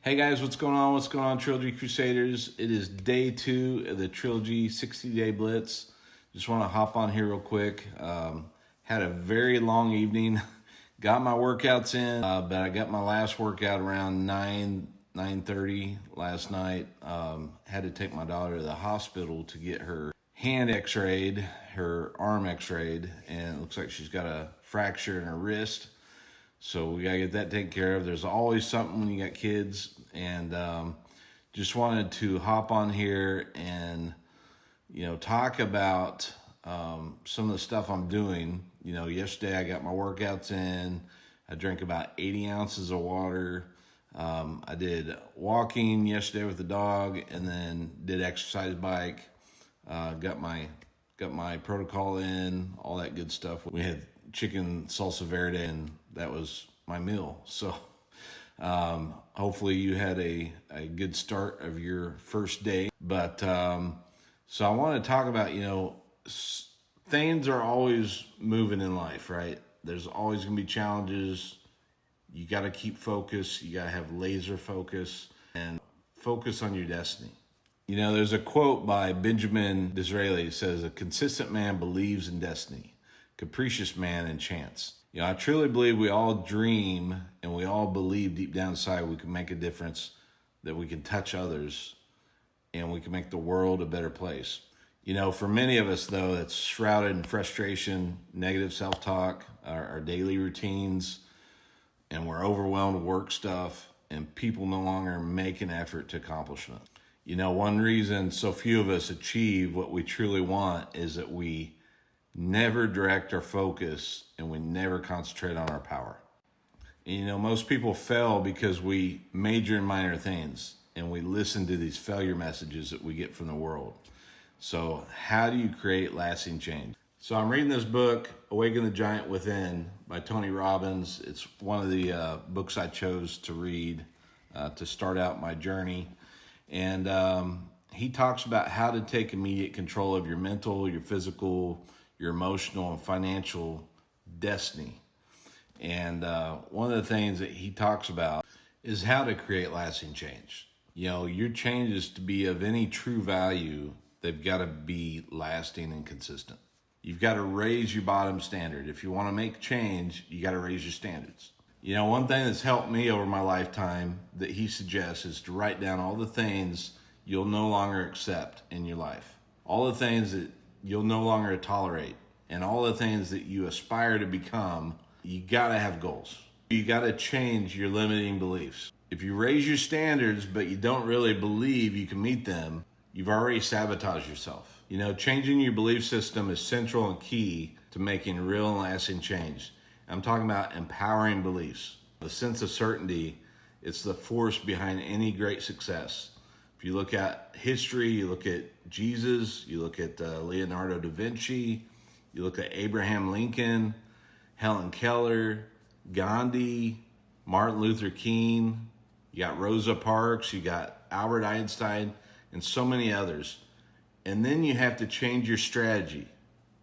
Hey guys, what's going on? What's going on, Trilogy Crusaders? It is day 2 of the Trilogy 60-day Blitz. Just want to hop on here real quick. Had a very long evening. Got my workouts in, but I got my last workout around 9:30 last night. Had to take my daughter to the hospital to get her hand x-rayed, her arm x-rayed, and it looks like she's got a fracture in her wrist. So we got to get that taken care of. There's always something when you got kids. And just wanted to hop on here and, talk about some of the stuff I'm doing. Yesterday I got my workouts in. I drank about 80 ounces of water. I did walking yesterday with the dog and then did exercise bike. Got my protocol in, all that good stuff. We had chicken salsa verde, and that was my meal. So hopefully you had a good start of your first day. But so I want to talk about, things are always moving in life, right? There's always going to be challenges. You got to keep focused. You got to have laser focus and focus on your destiny. There's a quote by Benjamin Disraeli that says, "A consistent man believes in destiny, capricious man in chance." I truly believe we all dream and we all believe deep down inside we can make a difference, that we can touch others, and we can make the world a better place. For many of us, though, it's shrouded in frustration, negative self-talk, our daily routines, and we're overwhelmed with work stuff, and people no longer make an effort to accomplishment. One reason so few of us achieve what we truly want is that we never direct our focus and we never concentrate on our power. Most people fail because we major in minor things and we listen to these failure messages that we get from the world. So how do you create lasting change? So I'm reading this book, Awaken the Giant Within by Tony Robbins. It's one of the books I chose to read to start out my journey. And he talks about how to take immediate control of your mental, your physical, your emotional, and financial destiny. And one of the things that he talks about is how to create lasting change. Your changes to be of any true value, they've got to be lasting and consistent. You've got to raise your bottom standard. If you want to make change, you got to raise your standards. One thing that's helped me over my lifetime that he suggests is to write down all the things you'll no longer accept in your life, all the things that you'll no longer tolerate, and all the things that you aspire to become. You got to have goals. You got to change your limiting beliefs. If you raise your standards, but you don't really believe you can meet them, you've already sabotaged yourself. Changing your belief system is central and key to making real and lasting change. I'm talking about empowering beliefs. The sense of certainty, it's the force behind any great success. If you look at history, you look at Jesus, you look at Leonardo da Vinci, you look at Abraham Lincoln, Helen Keller, Gandhi, Martin Luther King, you got Rosa Parks, you got Albert Einstein, and so many others. And then you have to change your strategy.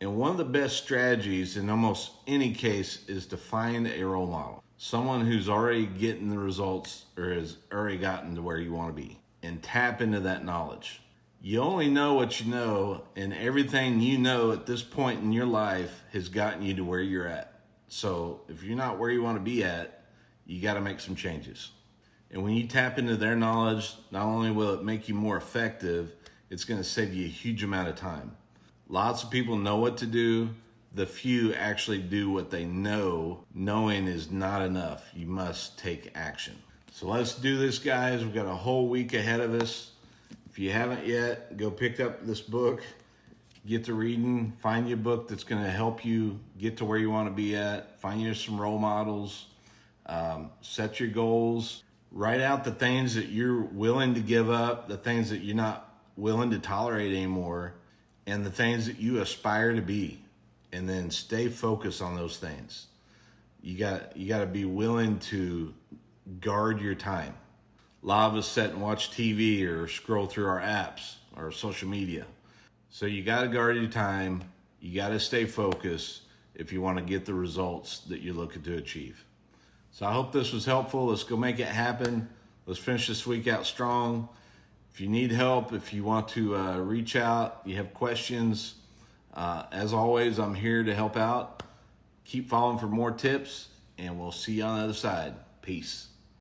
And one of the best strategies in almost any case is to find a role model, someone who's already getting the results or has already gotten to where you want to be, and tap into that knowledge. You only know what you know, and everything you know at this point in your life has gotten you to where you're at. So if you're not where you want to be at, you got to make some changes. And when you tap into their knowledge, not only will it make you more effective, it's going to save you a huge amount of time. Lots of people know what to do. The few actually do what they know. Knowing is not enough. You must take action. So let's do this, guys. We've got a whole week ahead of us. If you haven't yet, go pick up this book. Get to reading. Find you a book that's going to help you get to where you want to be at. Find you some role models. Set your goals. Write out the things that you're willing to give up, the things that you're not willing to tolerate anymore, and the things that you aspire to be, and then stay focused on those things. You got to be willing to guard your time. A lot of us sit and watch TV or scroll through our apps or social media. So you got to guard your time. You got to stay focused if you want to get the results that you're looking to achieve. So I hope this was helpful. Let's go make it happen. let's finish this week out strong. If you need help, if you want to reach out, you have questions, as always, I'm here to help out. Keep following for more tips, and we'll see you on the other side. Peace.